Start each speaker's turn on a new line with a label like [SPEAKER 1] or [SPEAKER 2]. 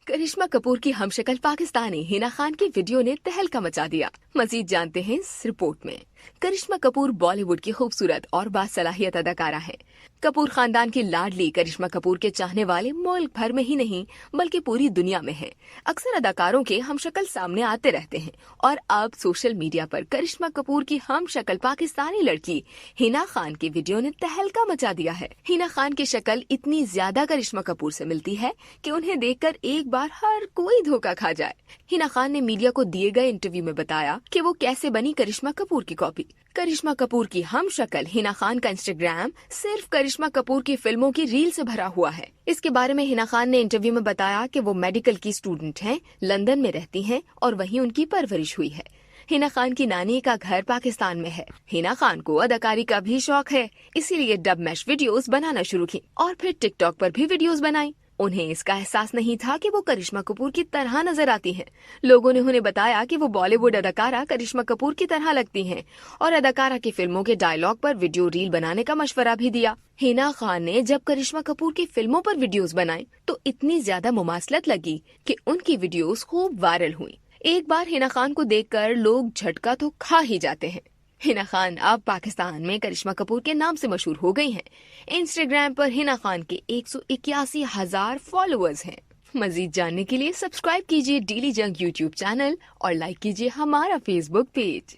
[SPEAKER 1] करिश्मा कपूर की हमशक्ल पाकिस्तानी हिना खान की वीडियो ने तहलका मचा दिया। मजीद जानते हैं इस रिपोर्ट में। करिश्मा कपूर बॉलीवुड की खूबसूरत और बासलाहियत अदाकारा हैं। कपूर खानदान की लाडली करिश्मा कपूर के चाहने वाले मुल्क भर में ही नहीं बल्कि पूरी दुनिया में हैं। अक्सर अदाकारों के हमशक्ल सामने आते रहते हैं और अब सोशल मीडिया पर करिश्मा कपूर की हमशक्ल पाकिस्तानी लड़की हिना खान की वीडियो ने तहलका मचा दिया है। हिना खान की शक्ल इतनी ज्यादा करिश्मा कपूर से मिलती है कि उन्हें देखकर एक बार हर कोई धोखा खा जाए। हिना खान ने मीडिया को दिए गए इंटरव्यू में बताया कि वो कैसे बनी करिश्मा कपूर की कॉपी। करिश्मा कपूर की हमशक्ल हिना खान का इंस्टाग्राम सिर्फ करिश्मा कपूर की फिल्मों की रील से भरा हुआ है। इसके बारे में हिना खान ने इंटरव्यू में बताया कि वो मेडिकल की स्टूडेंट हैं, लंदन में रहती हैं और वहीं उनकी परवरिश हुई है। हिना खान की नानी का घर पाकिस्तान में है। हिना खान को अदाकारी का भी शौक है, इसीलिए डब मैश वीडियोस बनाना शुरू की और फिर टिकटॉक पर भी वीडियोस बनाई। उन्हें इसका एहसास नहीं था कि वो करिश्मा कपूर की तरह नजर आती हैं। लोगों ने उन्हें बताया कि वो बॉलीवुड अदाकारा करिश्मा कपूर की तरह लगती हैं और अदाकारा की फिल्मों के डायलॉग पर वीडियो रील बनाने का मशवरा भी दिया। हिना खान ने जब करिश्मा कपूर की फिल्मों पर वीडियोस बनाए तो इतनी ज्यादा मुमासलत लगी कि उनकी वीडियोस खूब वायरल हुई। एक बार हिना खान को देखकर लोग झटका तो खा ही जाते हैं। हिना खान अब पाकिस्तान में करिश्मा कपूर के नाम से मशहूर हो गई हैं। इंस्टाग्राम पर हिना खान के 181,000 फॉलोअर्स हैं। मजीद जानने के लिए सब्सक्राइब कीजिए डेली जंग यूट्यूब चैनल और लाइक कीजिए हमारा फेसबुक पेज।